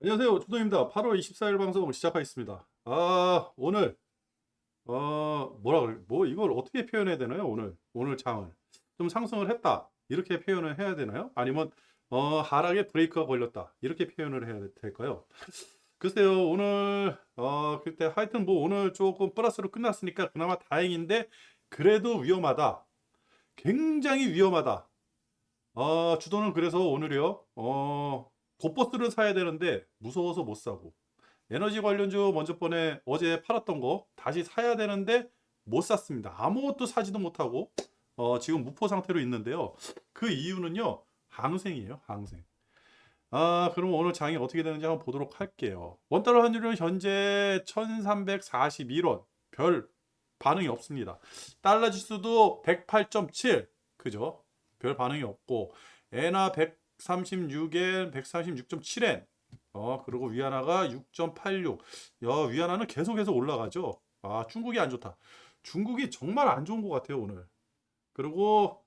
안녕하세요. 조동입니다. 8월 24일 방송 시작하겠습니다. 오늘 뭐라 그래? 뭐 이걸 어떻게 표현해야 되나요? 오늘 장을 좀 상승을 했다. 이렇게 표현을 해야 되나요? 아니면 하락에 브레이크가 걸렸다. 이렇게 표현을 해야 될까요? 글쎄요. 오늘 그때 하여튼 뭐 오늘 조금 플러스로 끝났으니까 그나마 다행인데 그래도 위험하다. 굉장히 위험하다. 주도는 그래서 오늘이요. 곧버스를 사야 되는데 무서워서 못 사고 에너지 관련주 먼저 번에 어제 팔았던 거 다시 사야 되는데 못 샀습니다. 아무것도 사지도 못하고 지금 무포 상태로 있는데요. 그 이유는요. 항생이에요. 항생. 그럼 오늘 장이 어떻게 되는지 한번 보도록 할게요. 원달러 환율은 현재 1341원. 별 반응이 없습니다. 달러 지수도 108.7. 그죠? 별 반응이 없고 엔화 136엔 136.7엔. 그리고 위안화가 6.86. 위안화는 계속해서 올라가죠. 중국이 안 좋다. 중국이 정말 안 좋은 것 같아요, 오늘. 그리고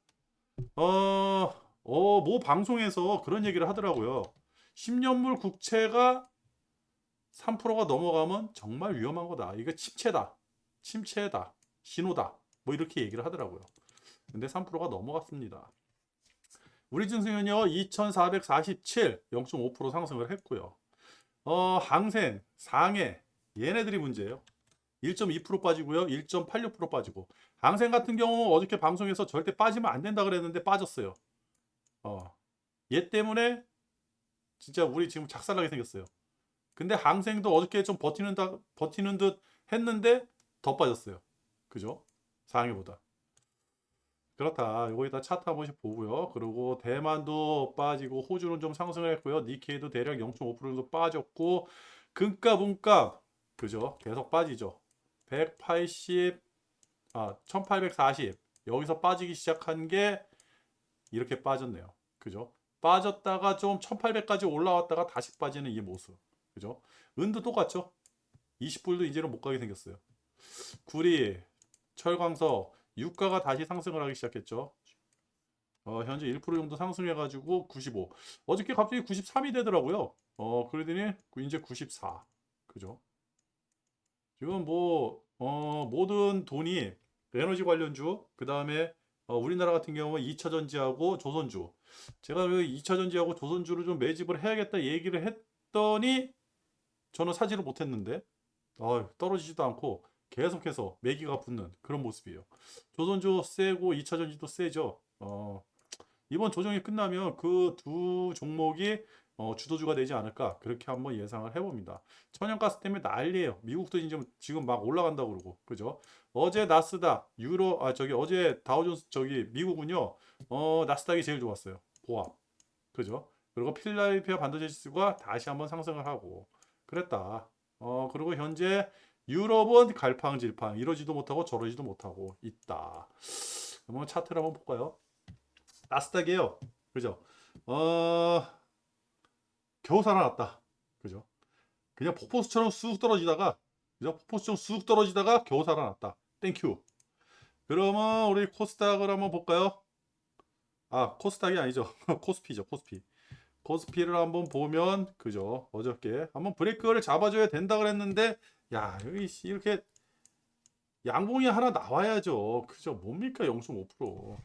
모 방송에서 그런 얘기를 하더라고요. 10년물 국채가 3%가 넘어가면 정말 위험한 거다. 이거 침체다. 침체다. 신호다. 뭐 이렇게 얘기를 하더라고요. 근데 3%가 넘어갔습니다. 우리 증시는요, 2447, 0.5% 상승을 했고요. 항생, 상해, 얘네들이 문제예요. 1.2% 빠지고요. 1.86% 빠지고. 항생 같은 경우 어저께 방송에서 절대 빠지면 안 된다 그랬는데 빠졌어요. 얘 때문에 진짜 우리 지금 작살나게 생겼어요. 근데 항생도 어저께 좀 버티는 듯 했는데 더 빠졌어요. 그죠? 상해보다. 그렇다. 요거에다 차트 한 번씩 보고요. 그리고 대만도 빠지고 호주는 좀 상승을 했고요. 니케이도 대략 0.5% 정도 빠졌고 금값, 운값 그죠? 계속 빠지죠. 180, 1840 여기서 빠지기 시작한 게 이렇게 빠졌네요. 그죠? 빠졌다가 좀 1800까지 올라왔다가 다시 빠지는 이 모습. 그죠? 은도 똑같죠? 20불도 이제는 못 가게 생겼어요. 구리, 철광석, 유가가 다시 상승을 하기 시작했죠. 현재 1% 정도 상승해가지고 95. 어저께 갑자기 93이 되더라고요. 그러더니 이제 94. 그죠? 지금 뭐, 모든 돈이 에너지 관련주, 그 다음에 우리나라 같은 경우는 2차전지하고 조선주. 제가 그 2차전지하고 조선주를 좀 매집을 해야겠다 얘기를 했더니 저는 사지를 못했는데 떨어지지도 않고 계속해서 매기가 붙는 그런 모습이에요. 조선주 세고 2차전지도 세죠. 이번 조정이 끝나면 그 두 종목이 주도주가 되지 않을까 그렇게 한번 예상을 해봅니다. 천연가스 때문에 난리예요. 미국도 이제 지금 막 올라간다고 그러고 그죠? 어제 나스닥 유로 저기 어제 다우존스 저기 미국은요 나스닥이 제일 좋았어요. 보합 그죠? 그리고 필라델피아 반도체 지수가 다시 한번 상승을 하고 그랬다. 그리고 현재 유럽은 갈팡질팡 이러지도 못하고 저러지도 못하고 있다. 한번 차트를 한번 볼까요? 나스닥이에요. 그죠? 어, 겨우 살아났다. 그죠? 그냥 폭포수처럼 쑥 떨어지다가, 그죠? 폭포수처럼 쑥 떨어지다가 겨우 살아났다. 땡큐. 그러면 우리 코스닥을 한번 볼까요? 코스닥이 아니죠. 코스피죠, 코스피. 코스피를 한번 보면, 그죠? 어저께 한번 브레이크를 잡아줘야 된다 그랬는데, 야, 여기 이렇게 양봉이 하나 나와야죠. 그죠? 뭡니까? 0.5%.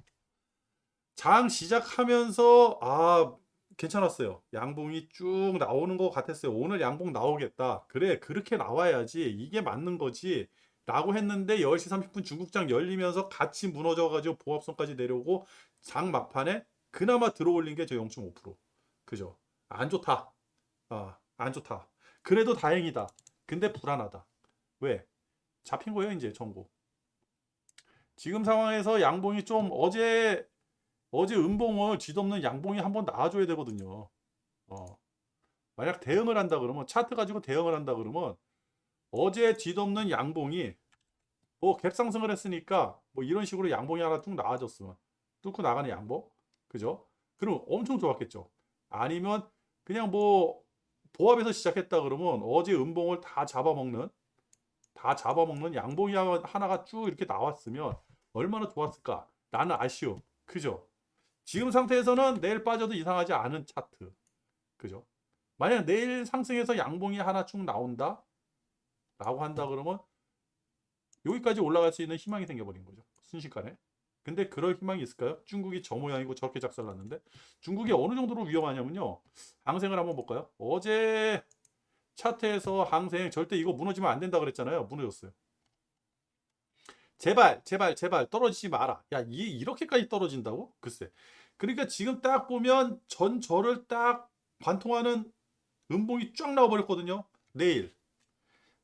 장 시작하면서 괜찮았어요. 양봉이 쭉 나오는 것 같았어요. 오늘 양봉 나오겠다. 그래, 그렇게 나와야지. 이게 맞는 거지. 라고 했는데 10시 30분 중국장 열리면서 같이 무너져가지고 보합선까지 내려오고 장 막판에 그나마 들어올린 게 저 0.5%. 그죠? 안 좋다. 안 좋다. 그래도 다행이다. 근데 불안하다. 왜? 잡힌 거예요, 이제 전고. 지금 상황에서 양봉이 좀 어제 음봉을 뒤덮는 양봉이 한번 나와줘야 되거든요. 어, 만약 대응을 한다 그러면 차트 가지고 대응을 한다 그러면 어제 뒤덮는 양봉이 뭐 갭상승을 했으니까 뭐 이런 식으로 양봉이 하나 쭉 나와줬으면 뚫고 나가는 양봉 그죠? 그럼 엄청 좋았겠죠. 아니면 그냥 뭐 보합에서 시작했다 그러면 어제 음봉을 다 잡아먹는 양봉이 하나가 쭉 이렇게 나왔으면 얼마나 좋았을까? 나는 아쉬움. 그죠? 지금 상태에서는 내일 빠져도 이상하지 않은 차트. 그죠? 만약 내일 상승해서 양봉이 하나 쭉 나온다 라고 한다 그러면 여기까지 올라갈 수 있는 희망이 생겨버린 거죠. 순식간에. 근데 그럴 희망이 있을까요? 중국이 저 모양이고 저렇게 작살났는데 중국이 어느 정도로 위험하냐면요. 항생을 한번 볼까요? 어제 차트에서 항생 절대 이거 무너지면 안 된다 그랬잖아요. 무너졌어요. 제발 제발 제발 떨어지지 마라. 야, 이렇게까지 떨어진다고? 글쎄. 그러니까 지금 딱 보면 전저를 딱 관통하는 음봉이 쫙 나와버렸거든요.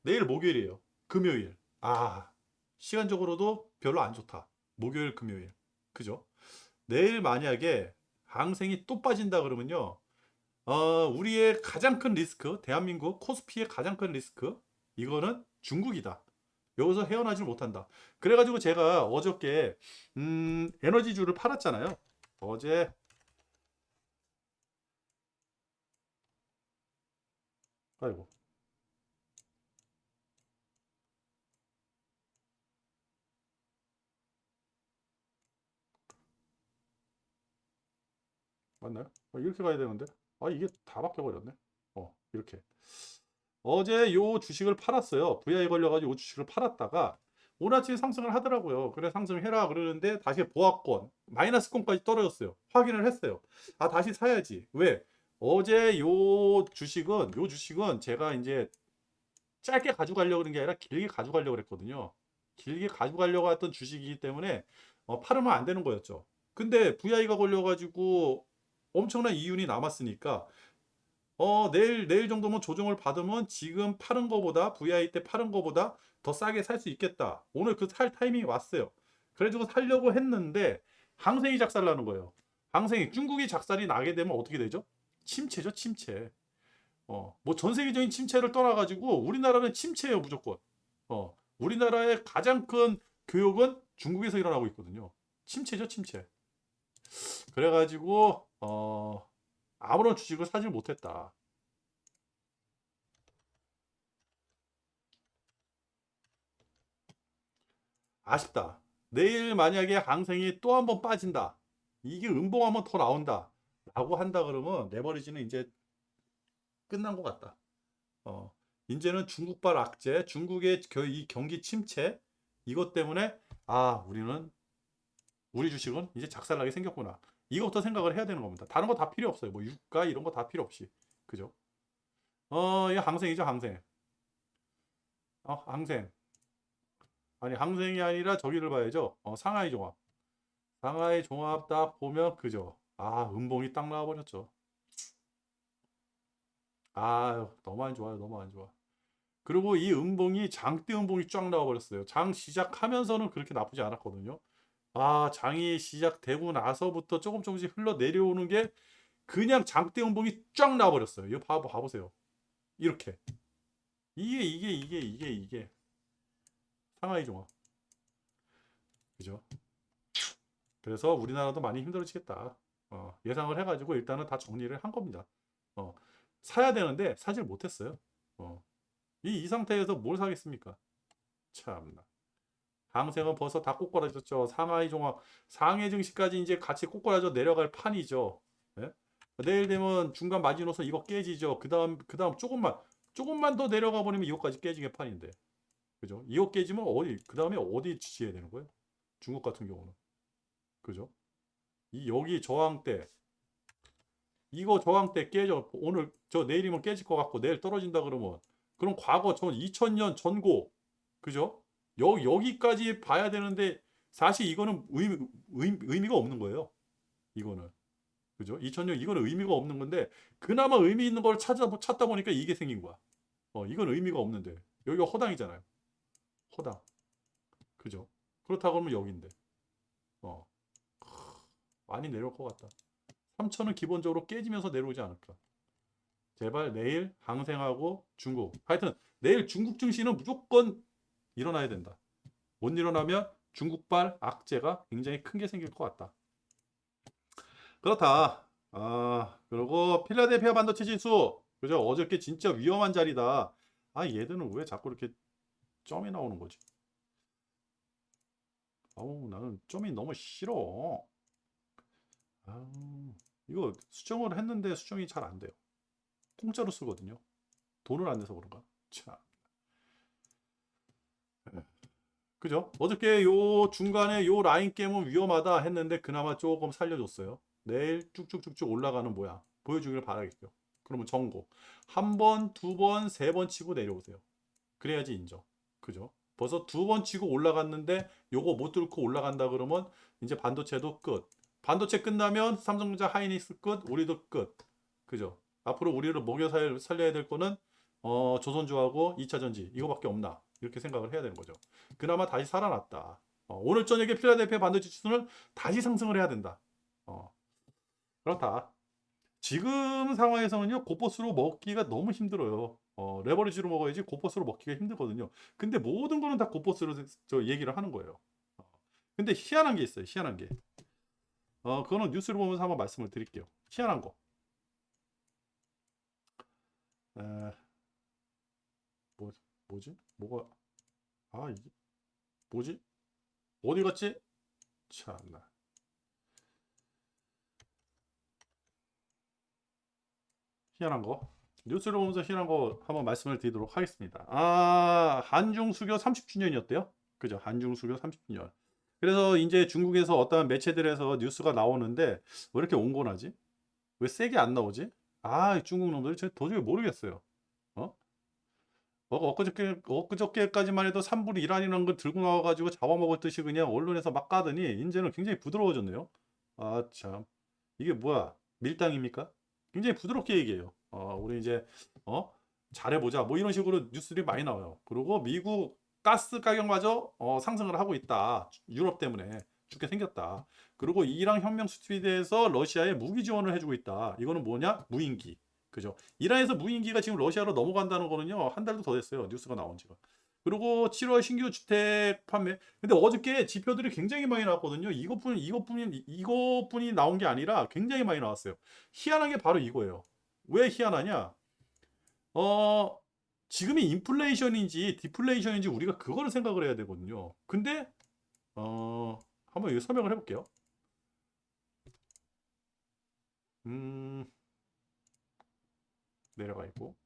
내일 목요일이에요. 금요일. 아, 시간적으로도 별로 안 좋다. 목요일 금요일. 그죠? 내일 만약에 항생이 또 빠진다 그러면요. 우리의 가장 큰 리스크, 대한민국 코스피의 가장 큰 리스크, 이거는 중국이다. 여기서 헤어나질 못한다. 그래가지고 제가 어저께 에너지주를 팔았잖아요. 어제. 아이고, 맞나요? 이렇게 가야 되는데. 이게 다 바뀌어버렸네. 이렇게. 어제 요 주식을 팔았어요. VI 걸려가지고 요 주식을 팔았다가 오늘 아침에 상승을 하더라고요. 그래 상승해라 그러는데 다시 보합권 마이너스권까지 떨어졌어요. 확인을 했어요. 다시 사야지. 왜? 어제 요 주식은 제가 이제 짧게 가져가려고 그런 게 아니라 길게 가져가려고 그랬거든요. 길게 가져가려고 했던 주식이기 때문에 팔으면 안 되는 거였죠. 근데 VI가 걸려가지고 엄청난 이윤이 남았으니까 내일 정도면 조정을 받으면 지금 파는 거보다 VI 때 파는 거보다 더 싸게 살 수 있겠다. 오늘 그 살 타이밍이 왔어요. 그래가지고 살려고 했는데 항생이 작살나는 거예요. 항생이 중국이 작살이 나게 되면 어떻게 되죠? 침체죠, 침체. 뭐 전 세계적인 침체를 떠나가지고 우리나라는 침체예요, 무조건. 우리나라의 가장 큰 교역은 중국에서 일어나고 있거든요. 침체죠, 침체. 그래가지고 아무런 주식을 사질 못했다. 아쉽다. 내일 만약에 항생이 또 한 번 빠진다. 이게 음봉 한 번 더 나온다. 라고 한다 그러면 레버리지는 이제 끝난 것 같다. 이제는 중국발 악재, 중국의 이 경기 침체, 이것 때문에 우리 주식은 이제 작살나게 생겼구나. 이것부터 생각을 해야 되는 겁니다. 다른 거 다 필요 없어요. 뭐 유가 이런 거 다 필요 없이. 그죠? 이 항생이죠, 항생. 항생. 아니, 항생이 아니라 저기를 봐야죠. 상하이 종합. 상하이 종합 딱 보면 그죠. 음봉이 딱 나와버렸죠. 너무 안 좋아요. 너무 안 좋아. 그리고 이 음봉이 장대 음봉이 쫙 나와버렸어요. 장 시작하면서는 그렇게 나쁘지 않았거든요. 장이 시작되고 나서부터 조금 조금씩 흘러 내려오는 게 그냥 장대 음봉이 쫙 나와버렸어요. 이거 봐보세요. 이렇게. 이게 상하이 종합. 그죠? 그래서 우리나라도 많이 힘들어지겠다. 예상을 해가지고 일단은 다 정리를 한 겁니다. 어, 사야 되는데 사질 못했어요. 이 상태에서 뭘 사겠습니까? 참나. 항생은 벌써 다 꼬꾸라졌죠. 상하이 종합, 상해 증시까지 이제 같이 꼬꾸라져 내려갈 판이죠. 예? 내일 되면 중간 마지노선 이거 깨지죠. 그다음 조금만 더 내려가 버리면 이거까지 깨지게 판인데. 그죠? 이거 깨지면 그다음에 어디 지지해야 되는 거예요? 중국 같은 경우는. 그죠? 여기 저항대, 이거 저항대 깨져. 오늘 내일이면 깨질 것 같고 내일 떨어진다 그러면 그럼 과거 2000년 전고, 그죠? 여기까지 봐야 되는데 사실 이거는 의미가 없는 거예요. 이거는. 그죠? 2000년 이거는 의미가 없는 건데 그나마 의미 있는 걸 찾다 보니까 이게 생긴 거야. 이건 의미가 없는데 여기가 허당이잖아요. 허당. 그죠? 그렇다고 하면 여기인데. 어, 많이 내려올 것 같다. 3천은 기본적으로 깨지면서 내려오지 않을까. 제발 내일 항생하고 중국. 하여튼 내일 중국 증시는 무조건 일어나야 된다. 못 일어나면 중국발 악재가 굉장히 큰 게 생길 것 같다. 그렇다. 그리고 필라델피아 반도체 지수. 그죠? 어저께 진짜 위험한 자리다. 얘들은 왜 자꾸 이렇게 점이 나오는 거지? 나는 점이 너무 싫어. 이거 수정을 했는데 수정이 잘 안 돼요. 공짜로 쓰거든요. 돈을 안 내서 그런가? 참. 그죠? 어저께 요 중간에 요 라인 깨면 위험하다 했는데 그나마 조금 살려줬어요. 내일 쭉쭉쭉쭉 올라가는 모양 보여주기를 바라겠죠. 그러면 정고 한 번, 두 번, 세 번 치고 내려오세요. 그래야지 인정. 그죠? 벌써 두 번 치고 올라갔는데 요거 못 뚫고 올라간다 그러면 이제 반도체도 끝. 반도체 끝나면 삼성전자 하이닉스 끝, 우리도 끝. 그죠? 앞으로 우리를 먹여 살려야 될 거는 조선주하고 2차전지 이거밖에 없나 이렇게 생각을 해야 되는 거죠. 그나마 다시 살아났다. 오늘 저녁에 필라델피아 반도체 지수는 다시 상승을 해야 된다. 그렇다. 지금 상황에서는요 고퍼스로 먹기가 너무 힘들어요. 레버리지로 먹어야지 고퍼스로 먹기가 힘들거든요. 근데 모든 거는 다 고퍼스로 저 얘기를 하는 거예요. 근데 희한한 게 있어요. 희한한 게. 그거는 뉴스를 보면서 한번 말씀을 드릴게요. 희한한 거. 에, 뭐지? 뭐가 이게 뭐지? 어디 갔지? 참나. 희한한 거. 뉴스를 보면서 희한한 거 한번 말씀을 드리도록 하겠습니다. 한중 수교 30주년이었대요. 그죠? 한중 수교 30주년. 그래서 이제 중국에서 어떠한 매체들에서 뉴스가 나오는데 왜 이렇게 온건하지? 왜 세게 안 나오지? 중국 놈들 저 도저히 모르겠어요. 어? 엊그저께까지만 해도 3불 이란이라는 걸 들고 나와가지고 잡아먹을 듯이 그냥 언론에서 막 까더니 이제는 굉장히 부드러워졌네요. 참. 이게 뭐야? 밀당입니까? 굉장히 부드럽게 얘기해요. 우리 이제 잘해보자. 뭐 이런 식으로 뉴스들이 많이 나와요. 그리고 미국 가스 가격마저 상승을 하고 있다. 유럽 때문에 죽게 생겼다. 그리고 이란 혁명 수출에 대해서 러시아에 무기 지원을 해주고 있다. 이거는 뭐냐? 무인기. 그죠? 이란에서 무인기가 지금 러시아로 넘어간다는 거는요. 한 달도 더 됐어요. 뉴스가 나온 지가. 그리고 7월 신규 주택 판매. 근데 어저께 지표들이 굉장히 많이 나왔거든요. 이것뿐이 나온 게 아니라 굉장히 많이 나왔어요. 희한한 게 바로 이거예요. 왜 희한하냐? 지금이 인플레이션인지 디플레이션인지 우리가 그거를 생각을 해야 되거든요. 근데 한번 이거 설명을 해볼게요. 내려가 있고.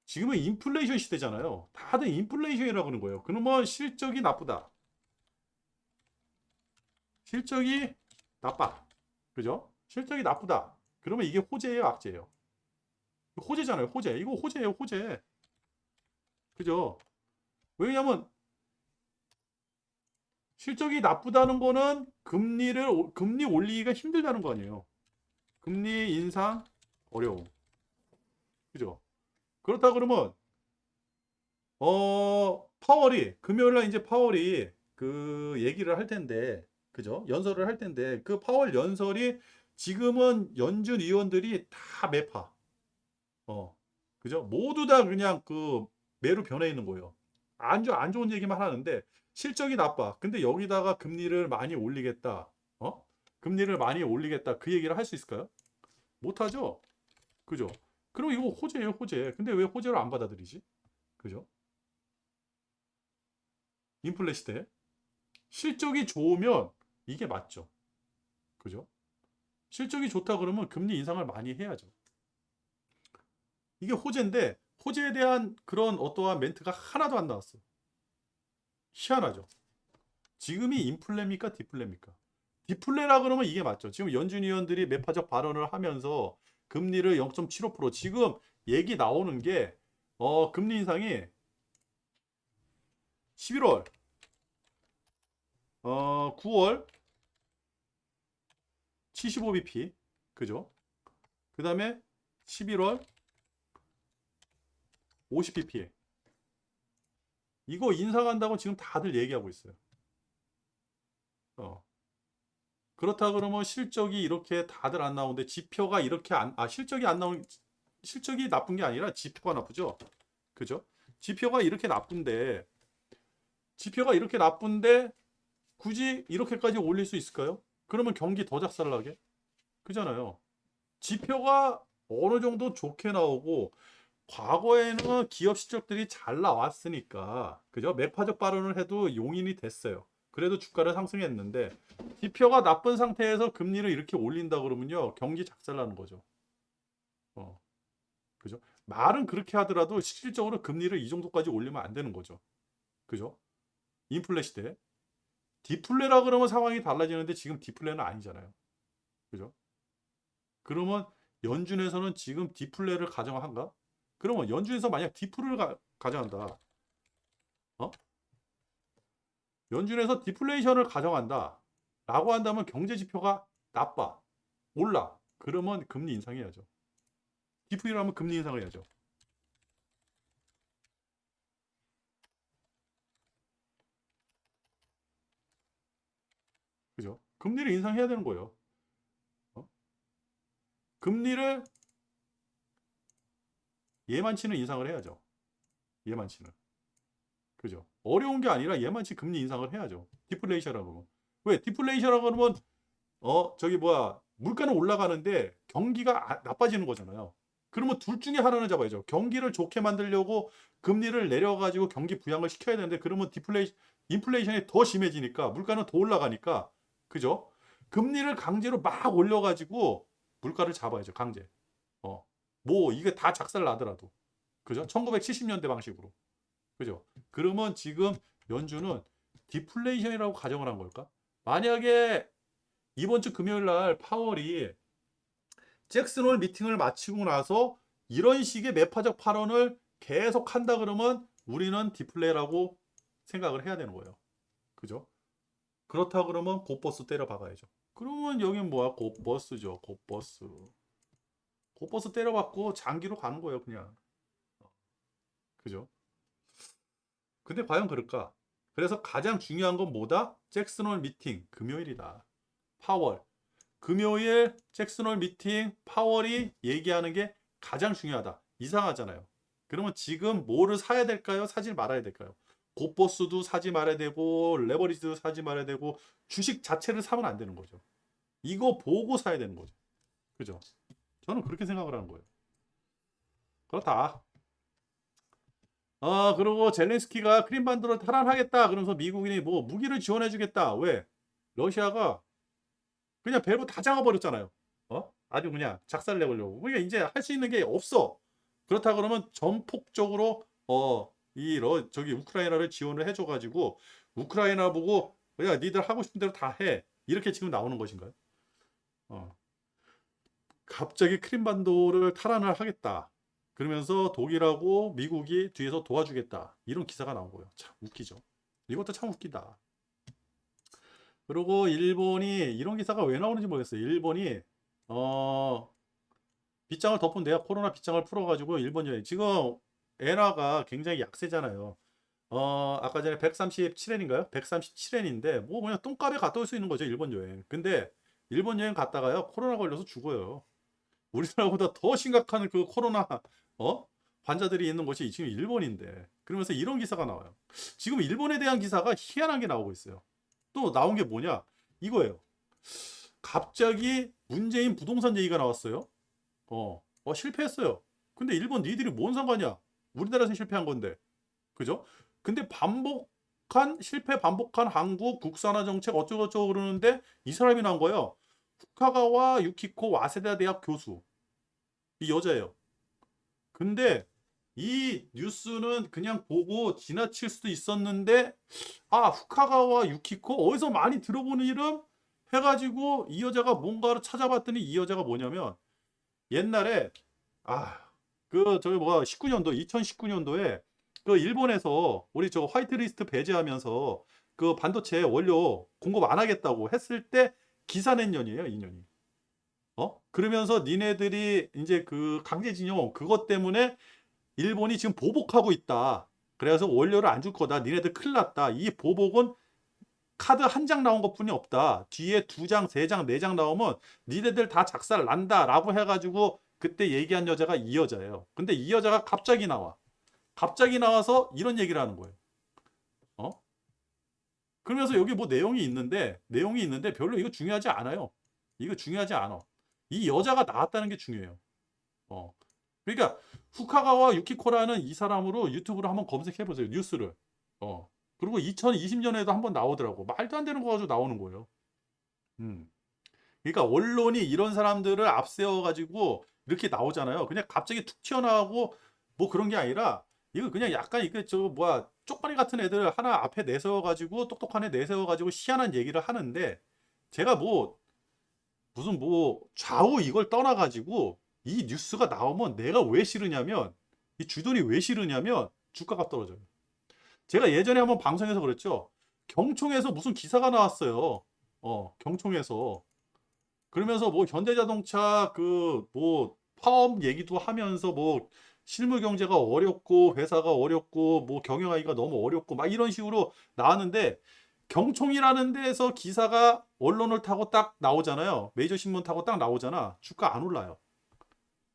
지금은 인플레이션 시대잖아요. 다들 인플레이션이라고 하는 거예요. 그러면 실적이 나쁘다. 실적이 나빠. 그죠? 실적이 나쁘다. 그러면 이게 호재예요, 악재예요? 호재잖아요, 호재. 이거 호재예요, 호재. 그죠? 왜냐면 실적이 나쁘다는 거는 금리 올리기가 힘들다는 거 아니에요. 금리 인상 어려움. 그죠? 그렇다 그러면 파월이 금요일 날 이제 파월이 그 얘기를 할 텐데 그죠? 연설을 할 텐데 그 파월 연설이 지금은 연준 위원들이 다 매파. 그죠? 모두 다 그냥 그 매로 변해 있는 거예요. 안 좋은 얘기만 하는데 실적이 나빠. 근데 여기다가 금리를 많이 올리겠다. 금리를 많이 올리겠다. 그 얘기를 할 수 있을까요? 못 하죠. 그죠? 그럼 이거 호재예요, 호재. 근데 왜 호재를 안 받아들이지? 그죠? 인플레 시대. 실적이 좋으면 이게 맞죠. 그죠? 실적이 좋다 그러면 금리 인상을 많이 해야죠. 이게 호재인데 호재에 대한 그런 어떠한 멘트가 하나도 안 나왔어. 희한하죠. 지금이 인플레입니까 디플레입니까? 디플레라 그러면 이게 맞죠. 지금 연준 위원들이 매파적 발언을 하면서 금리를 0.75% 지금 얘기 나오는 게 금리 인상이 11월 9월 75bp 그죠? 그 다음에 11월 50bp 이거 인상한다고 지금 다들 얘기하고 있어요. 그렇다 그러면 실적이 이렇게 다들 안 나오는데 지표가 이렇게 실적이 안 나오는 실적이 나쁜 게 아니라 지표가 나쁘죠. 그죠? 지표가 이렇게 나쁜데 굳이 이렇게까지 올릴 수 있을까요? 그러면 경기 더 작살나게? 그잖아요. 지표가 어느 정도 좋게 나오고 과거에는 기업 실적들이 잘 나왔으니까 그죠? 매파적 발언을 해도 용인이 됐어요. 그래도 주가를 상승했는데 지표가 나쁜 상태에서 금리를 이렇게 올린다 그러면요. 경기 작살나는 거죠. 어, 그죠? 말은 그렇게 하더라도 실질적으로 금리를 이 정도까지 올리면 안 되는 거죠. 그죠? 인플레 시대. 디플레라 그러면 상황이 달라지는데 지금 디플레는 아니잖아요. 그죠? 그러면 연준에서는 지금 디플레를 가정한가? 그러면 연준에서 만약 디플을 가정한다. 어? 연준에서 디플레이션을 가정한다. 라고 한다면 경제 지표가 나빠. 올라. 그러면 금리 인상해야죠. 디플이라면 금리 인상해야죠. 그죠? 금리를 인상해야 되는 거예요. 어? 금리를 예만치는 인상을 해야죠. 예만치는. 그죠? 어려운 게 아니라 예만치 금리 인상을 해야죠. 디플레이션이라고 그러면. 왜? 디플레이션이라고 그러면 저기 뭐야 물가는 올라가는데 경기가 나빠지는 거잖아요. 그러면 둘 중에 하나는 잡아야죠. 경기를 좋게 만들려고 금리를 내려가지고 경기 부양을 시켜야 되는데 그러면 인플레이션이 더 심해지니까 물가는 더 올라가니까 그죠? 금리를 강제로 막 올려가지고 물가를 잡아야죠. 강제. 뭐 이게 다 작살 나더라도 그죠? 1970년대 방식으로 그죠? 그러면 지금 연준은 디플레이션이라고 가정을 한 걸까? 만약에 이번 주 금요일 날 파월이 잭슨홀 미팅을 마치고 나서 이런 식의 매파적 발언을 계속 한다 그러면 우리는 디플레라고 생각을 해야 되는 거예요. 그죠? 그렇다 그러면 곧버스 때려 박아야죠. 그러면 여긴 뭐야? 곧버스죠. 곧버스. 곧버스 때려 박고 장기로 가는 거예요, 그냥. 그죠? 근데 과연 그럴까? 그래서 가장 중요한 건 뭐다? 잭슨홀 미팅 금요일이다. 파월. 금요일 잭슨홀 미팅 파월이 얘기하는 게 가장 중요하다. 이상하잖아요. 그러면 지금 뭐를 사야 될까요? 사지 말아야 될까요? 곧버스도 사지 말아야 되고 레버리지도 사지 말아야 되고 주식 자체를 사면 안 되는 거죠. 이거 보고 사야 되는 거죠. 그죠? 저는 그렇게 생각을 하는 거예요. 그렇다. 그리고 젤렌스키가 크림반도를 탈환하겠다. 그러면서 미국인이 뭐 무기를 지원해주겠다. 왜? 러시아가 그냥 밸브 다 잡아버렸잖아요. 아주 그냥 작살 내보려고. 그러니까 이제 할 수 있는 게 없어. 그렇다 그러면 전폭적으로 저기 우크라이나를 지원을 해줘가지고 우크라이나 보고 야 니들 하고 싶은 대로 다 해. 이렇게 지금 나오는 것인가요? 어. 갑자기 크림반도를 탈환을 하겠다. 그러면서 독일하고 미국이 뒤에서 도와주겠다. 이런 기사가 나온 거예요. 참 웃기죠. 이것도 참 웃기다. 그리고 일본이 이런 기사가 왜 나오는지 모르겠어요. 일본이 어 빗장을 덮은 데야 코로나 빗장을 풀어가지고 일본 여행 지금 엔화가 굉장히 약세잖아요. 아까 전에 137엔인가요? 137엔인데 뭐 그냥 똥값에 갔다 올 수 있는 거죠 일본 여행. 근데 일본 여행 갔다가요 코로나 걸려서 죽어요. 우리나라보다 더 심각한 그 코로나 어 환자들이 있는 곳이 지금 일본인데 그러면서 이런 기사가 나와요. 지금 일본에 대한 기사가 희한한 게 나오고 있어요. 또 나온 게 뭐냐? 이거예요. 갑자기 문재인 부동산 얘기가 나왔어요. 실패했어요. 근데 일본 니들이 뭔 상관이야? 우리나라에서 실패한 건데. 그죠? 근데 실패 반복한 한국 국산화 정책 어쩌고저쩌고 그러는데 이 사람이 나온 거예요. 후카가와 유키코 와세다 대학 교수. 이 여자예요. 근데 이 뉴스는 그냥 보고 지나칠 수도 있었는데 후카가와 유키코 어디서 많이 들어보는 이름 해가지고 이 여자가 뭔가를 찾아봤더니 이 여자가 뭐냐면 옛날에 저기 뭐야 19년도 2019년도에 그 일본에서 우리 저 화이트리스트 배제하면서 그 반도체 원료 공급 안 하겠다고 했을 때 기사 낸 년이에요, 이 년이. 그러면서 니네들이 이제 그 강제징용 그것 때문에 일본이 지금 보복하고 있다. 그래서 원료를 안 줄 거다. 니네들 큰일 났다. 이 보복은 카드 한 장 나온 것뿐이 없다. 뒤에 두 장, 세 장, 네 장 나오면 니네들 다 작살 난다라고 해가지고 그때 얘기한 여자가 이 여자예요. 근데 이 여자가 갑자기 나와. 갑자기 나와서 이런 얘기를 하는 거예요. 그러면서 여기 뭐 내용이 있는데 별로 이거 중요하지 않아요. 이거 중요하지 않아. 이 여자가 나왔다는 게 중요해요. 그러니까 후카가와 유키코라는 이 사람으로 유튜브로 한번 검색해 보세요. 뉴스를. 그리고 2020년에도 한번 나오더라고. 말도 안 되는 거 가지고 나오는 거예요. 음. 그러니까 언론이 이런 사람들을 앞세워 가지고 이렇게 나오잖아요. 그냥 갑자기 툭 튀어나오고 뭐 그런 게 아니라 이거 그냥 약간 이게 저 뭐야 쪽발이 같은 애들 하나 앞에 내세워 가지고 똑똑한 애 내세워 가지고 희한한 얘기를 하는데 제가 뭐 무슨 뭐 좌우 이걸 떠나 가지고 이 뉴스가 나오면 내가 왜 싫으냐면 이 주돈이 왜 싫으냐면 주가가 떨어져요. 제가 예전에 한번 방송에서 그랬죠. 경총에서 무슨 기사가 나왔어요. 경총에서. 그러면서 뭐 현대자동차 그 뭐 파업 얘기도 하면서 뭐 실무 경제가 어렵고 회사가 어렵고 뭐 경영하기가 너무 어렵고 막 이런 식으로 나왔는데 경총이라는 데에서 기사가 언론을 타고 딱 나오잖아요. 메이저 신문 타고 딱 나오잖아. 주가 안 올라요.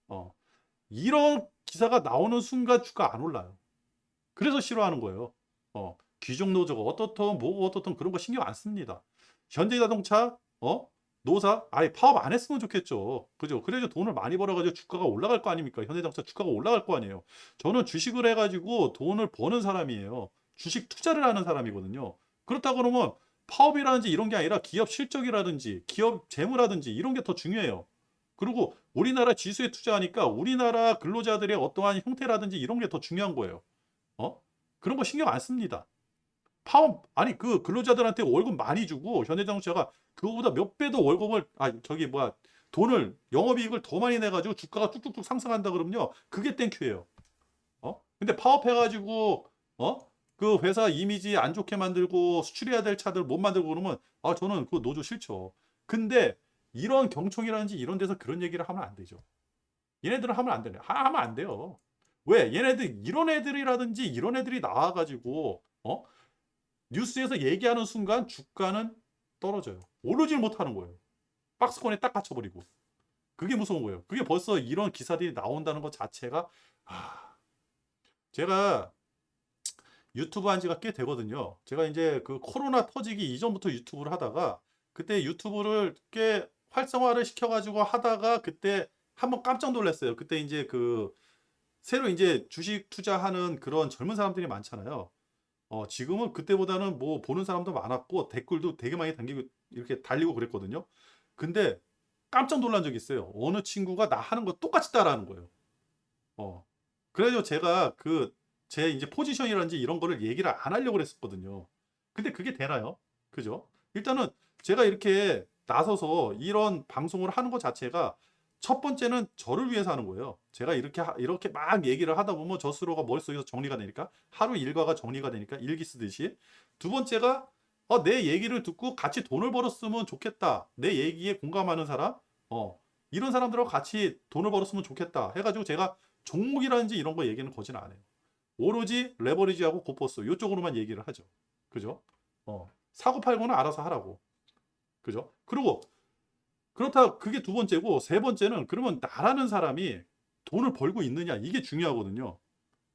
어. 이런 기사가 나오는 순간 주가 안 올라요. 그래서 싫어하는 거예요. 귀족 노조가 어떻든 뭐고 어떻든 그런 거 신경 안 씁니다. 현대자동차 노사 아예 파업 안 했으면 좋겠죠. 그죠? 그래야 돈을 많이 벌어가지고 주가가 올라갈 거 아닙니까? 현대자동차 주가가 올라갈 거 아니에요. 저는 주식을 해가지고 돈을 버는 사람이에요. 주식 투자를 하는 사람이거든요. 그렇다 그러면 파업이라든지 이런 게 아니라 기업 실적이라든지 기업 재무라든지 이런 게 더 중요해요. 그리고 우리나라 지수에 투자하니까 우리나라 근로자들의 어떠한 형태라든지 이런 게 더 중요한 거예요. 어? 그런 거 신경 안 씁니다. 파업 아니 그 근로자들한테 월급 많이 주고 현대자동차가 그거보다 몇 배도 월급을 저기 뭐야 돈을 영업이익을 더 많이 내가지고 주가가 뚝뚝뚝 상승한다 그러면요 그게 땡큐예요. 근데 파업해가지고 그 회사 이미지 안 좋게 만들고 수출해야 될 차들 못 만들고 그러면 저는 그 노조 싫죠. 근데 이런 경총이라든지 이런 데서 그런 얘기를 하면 안 되죠. 얘네들은 하면 안 되네. 하면 안 돼요. 왜? 얘네들 이런 애들이라든지 이런 애들이 나와가지고 뉴스에서 얘기하는 순간 주가는 떨어져요. 오르질 못하는 거예요. 박스권에 딱 갇혀버리고. 그게 무서운 거예요. 그게 벌써 이런 기사들이 나온다는 것 자체가 제가 유튜브 한 지가 꽤 되거든요. 제가 이제 그 코로나 터지기 이전부터 유튜브를 하다가 그때 유튜브를 꽤 활성화를 시켜가지고 하다가 그때 한번 깜짝 놀랐어요. 그때 이제 그 새로 이제 주식 투자하는 그런 젊은 사람들이 많잖아요. 지금은 그때보다는 뭐 보는 사람도 많았고 댓글도 되게 많이 당기고 이렇게 달리고 그랬거든요. 근데 깜짝 놀란 적이 있어요. 어느 친구가 나 하는 거 똑같이 따라하는 거예요. 그래서 제가 그 제 이제 포지션이라든지 이런 거를 얘기를 안 하려고 그랬었거든요. 근데 그게 되나요? 그죠? 일단은 제가 이렇게 나서서 이런 방송을 하는 것 자체가 첫 번째는 저를 위해서 하는 거예요. 제가 이렇게 막 얘기를 하다 보면 저 스스로가 머릿속에서 정리가 되니까 하루 일과가 정리가 되니까 일기 쓰듯이 두 번째가 내 얘기를 듣고 같이 돈을 벌었으면 좋겠다. 내 얘기에 공감하는 사람 이런 사람들하고 같이 돈을 벌었으면 좋겠다 해가지고 제가 종목이라든지 이런 거 얘기는 거진 안 해요. 오로지 레버리지하고 고포스 이쪽으로만 얘기를 하죠. 그죠? 사고 팔고는 알아서 하라고. 그죠? 그리고 그렇다 그게 두 번째고 세 번째는 그러면 나라는 사람이 돈을 벌고 있느냐 이게 중요하거든요.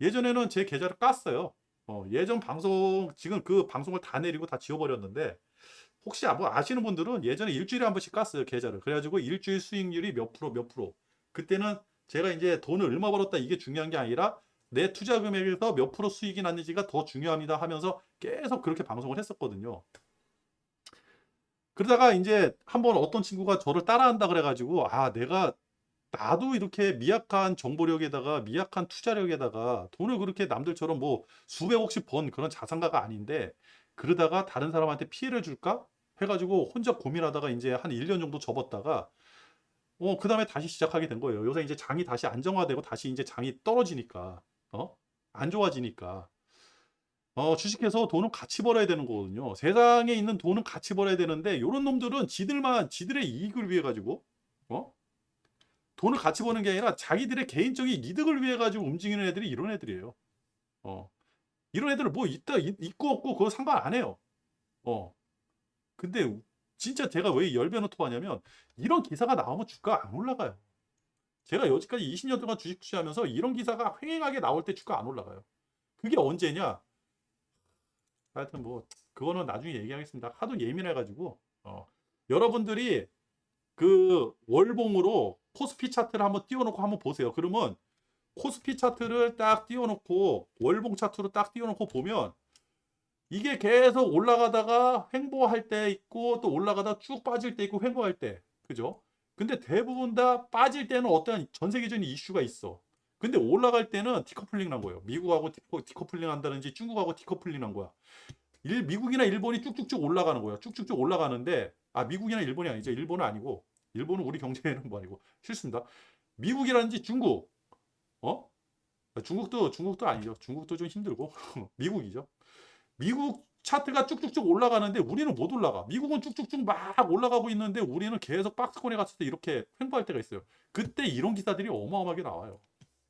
예전에는 제 계좌를 깠어요. 예전 방송 지금 그 방송을 다 내리고 다 지워버렸는데 혹시 뭐 아시는 분들은 예전에 일주일에 한 번씩 깠어요 계좌를. 그래가지고 일주일 수익률이 몇 프로 몇 프로. 그때는 제가 이제 돈을 얼마 벌었다 이게 중요한 게 아니라 내 투자 금액에서 몇 프로 수익이 났는지가 더 중요합니다 하면서 계속 그렇게 방송을 했었거든요. 그러다가 이제 한번 어떤 친구가 저를 따라한다 그래가지고 내가 나도 이렇게 미약한 정보력에다가 미약한 투자력에다가 돈을 그렇게 남들처럼 뭐 수백억씩 번 그런 자산가가 아닌데 그러다가 다른 사람한테 피해를 줄까 해가지고 혼자 고민하다가 이제 한 1년 정도 접었다가 그 다음에 다시 시작하게 된 거예요. 요새 이제 장이 다시 안정화되고 다시 이제 장이 떨어지니까 안 좋아지니까 주식해서 돈은 같이 벌어야 되는 거거든요. 세상에 있는 돈은 같이 벌어야 되는데 요런 놈들은 지들의 이익을 위해 가지고 어? 돈을 같이 버는 게 아니라 자기들의 개인적인 이득을 위해 가지고 움직이는 애들이 이런 애들이에요. 어. 이런 애들은 뭐 있고 없고 그거 상관 안 해요. 어. 근데 진짜 제가 왜 열변을 토하냐면 이런 기사가 나오면 주가 안 올라가요. 제가 여지까지 20년 동안 주식 투자하면서 이런 기사가 횡행하게 나올 때 주가 안 올라가요. 그게 언제냐? 하여튼 뭐 그거는 나중에 얘기하겠습니다. 하도 예민해가지고 여러분들이 그 월봉으로 코스피 차트를 한번 띄워놓고 한번 보세요. 그러면 코스피 차트를 딱 띄워놓고 월봉 차트로 딱 띄워놓고 보면 이게 계속 올라가다가 횡보할 때 있고 또 올라가다 쭉 빠질 때 있고 횡보할 때. 그죠? 근데 대부분 다 빠질 때는 어떠한 전 세계적인 이슈가 있어. 근데 올라갈 때는 디커플링 난 거예요. 미국하고 디커플링 한다든지 중국하고 디커플링 난 거야. 미국이나 일본이 쭉쭉쭉 올라가는 거야. 쭉쭉쭉 올라가는데 미국이나 일본이 아니죠. 일본은 아니고 일본은 우리 경제에는 뭐 아니고 실수입니다. 미국이라든지 중국 어? 중국도 아니죠. 중국도 좀 힘들고 미국이죠. 미국 차트가 쭉쭉쭉 올라가는데 우리는 못 올라가. 미국은 쭉쭉쭉 막 올라가고 있는데 우리는 계속 박스권에 갔을 때 이렇게 횡보할 때가 있어요. 그때 이런 기사들이 어마어마하게 나와요.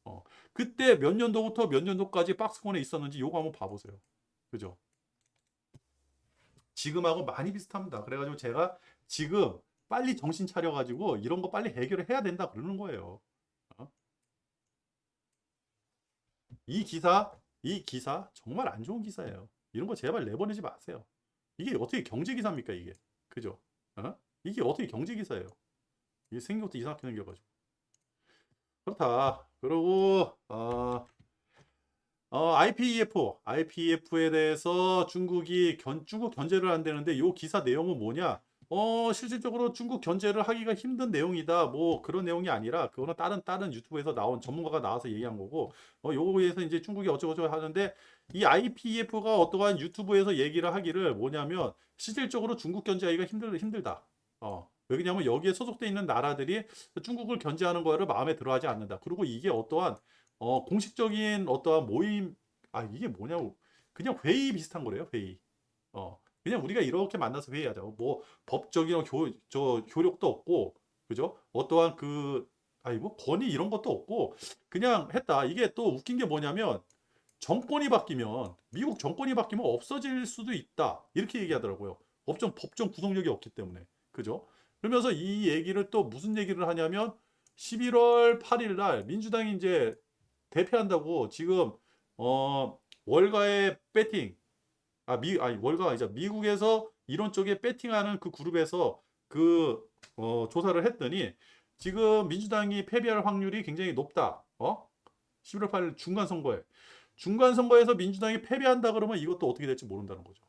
어. 그때 몇 년도부터 몇 년도까지 박스권에 있었는지 요거 한번 봐보세요. 그죠? 지금하고 많이 비슷합니다. 그래가지고 제가 지금 빨리 정신 차려가지고 이런 거 빨리 해결을 해야 된다 그러는 거예요. 어? 이 기사 정말 안 좋은 기사예요. 이런 거 제발 내보내지 마세요. 이게 어떻게 경제 기사입니까 이게? 그죠? 어? 이게 어떻게 경제 기사예요? 이게 생긴 것도 이상하게 생겨가지고 그렇다. 그리고 IPEF에 대해서 중국 견제를 한다는데 요 기사 내용은 뭐냐? 실질적으로 중국 견제를 하기가 힘든 내용이다. 뭐 그런 내용이 아니라 그거는 다른 유튜브에서 나온 전문가가 나와서 얘기한 거고 요거에서 이제 중국이 어쩌고저쩌고 하는데 이 IPEF가 어떠한 유튜브에서 얘기를 하기를 뭐냐면 실질적으로 중국 견제하기가 힘들다. 왜냐면 여기에 소속돼 있는 나라들이 중국을 견제하는 거를 마음에 들어하지 않는다. 그리고 이게 어떠한 공식적인 어떠한 모임, 이게 뭐냐고. 그냥 회의 비슷한 거래요, 회의. 그냥 우리가 이렇게 만나서 회의하자. 뭐, 법적인 효력도 없고, 그죠? 어떠한 뭐, 권위 이런 것도 없고, 그냥 했다. 이게 또 웃긴 게 뭐냐면, 미국 정권이 바뀌면 없어질 수도 있다. 이렇게 얘기하더라고요. 법정 구속력이 없기 때문에. 그죠? 그러면서 이 얘기를 또 무슨 얘기를 하냐면, 11월 8일 날 민주당이 이제 대패한다고 지금 월가의 배팅 월가가 아니죠. 미국에서 이런 쪽에 배팅하는 그 그룹에서 조사를 했더니 지금 민주당이 패배할 확률이 굉장히 높다. 11월 8일 중간 선거에서 민주당이 패배한다 그러면 이것도 어떻게 될지 모른다는 거죠.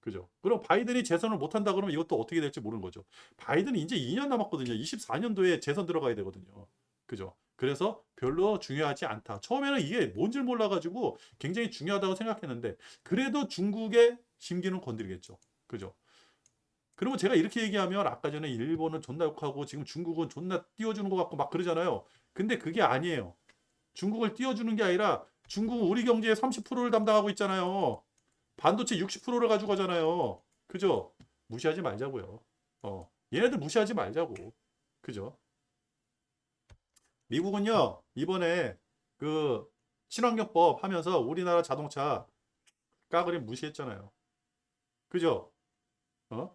그죠? 그럼 바이든이 재선을 못한다 그러면 이것도 어떻게 될지 모르는 거죠. 바이든이 이제 2년 남았거든요. 24년도에 재선 들어가야 되거든요. 그죠? 그래서 별로 중요하지 않다. 처음에는 이게 뭔지 몰라가지고 굉장히 중요하다고 생각했는데 그래도 중국의 심기는 건드리겠죠. 그죠? 그리고 제가 이렇게 얘기하면 아까 전에 일본은 존나 욕하고 지금 중국은 존나 띄워주는 것 같고 막 그러잖아요. 근데 그게 아니에요. 중국을 띄워주는 게 아니라 중국은 우리 경제의 30%를 담당하고 있잖아요. 반도체 60%를 가지고 가잖아요. 그죠? 무시하지 말자고요. 얘네들 무시하지 말자고. 그죠? 미국은요, 이번에 그 친환경법 하면서 우리나라 자동차 까그리 무시했잖아요. 그죠? 어?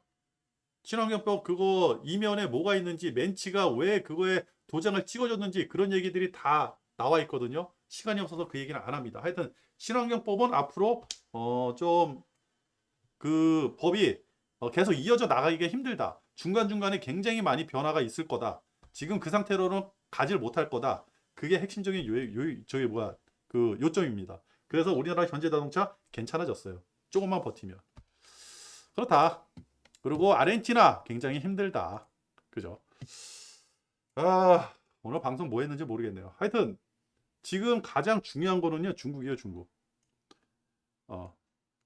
친환경법 그거 이면에 뭐가 있는지 멘치가 왜 그거에 도장을 찍어줬는지 그런 얘기들이 다 나와 있거든요. 시간이 없어서 그 얘기는 안 합니다. 하여튼 친환경법은 앞으로 좀 그 법이 계속 이어져 나가기가 힘들다. 중간중간에 굉장히 많이 변화가 있을 거다. 지금 그 상태로는 가지를 못할 거다. 그게 핵심적인 저기 뭐야 그 요점입니다. 그래서 우리나라 현재 자동차 괜찮아졌어요. 조금만 버티면. 그렇다. 그리고 아르헨티나 굉장히 힘들다. 그죠? 오늘 방송 뭐 했는지 모르겠네요. 하여튼 지금 가장 중요한 거는요 중국이에요 중국. 어,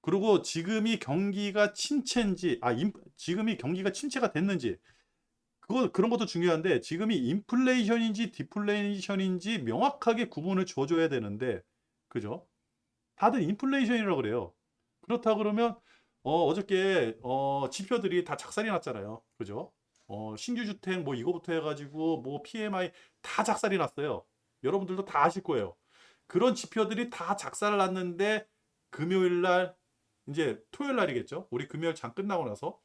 그리고 지금이 경기가 침체인지, 지금이 경기가 침체가 됐는지, 그런 것도 중요한데, 지금이 인플레이션인지 디플레이션인지 명확하게 구분을 줘줘야 되는데, 그죠? 다들 인플레이션이라고 그래요. 그렇다 그러면, 어저께, 지표들이 다 작살이 났잖아요. 그죠? 신규 주택 뭐 이거부터 해가지고, 뭐 PMI 다 작살이 났어요. 여러분들도 다 아실 거예요. 그런 지표들이 다 작살을 났는데, 금요일 날 이제 토요일 날이겠죠. 우리 금요일 장 끝나고 나서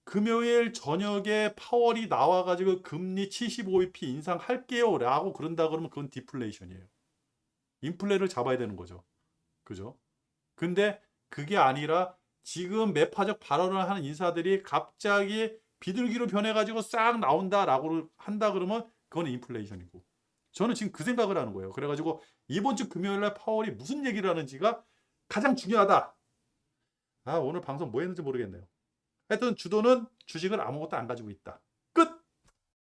금요일 저녁에 파월이 나와가지고 금리 75bp 인상할게요라고 그런다 그러면 그건 디플레이션이에요. 인플레를 잡아야 되는 거죠. 그죠? 근데 그게 아니라 지금 매파적 발언을 하는 인사들이 갑자기 비둘기로 변해가지고 싹 나온다라고 한다 그러면 그건 인플레이션이고. 저는 지금 그 생각을 하는 거예요. 그래가지고 이번 주 금요일 날 파월이 무슨 얘기를 하는지가 가장 중요하다. 아, 오늘 방송 뭐 했는지 모르겠네요. 하여튼 주도는 주식을 아무것도 안 가지고 있다.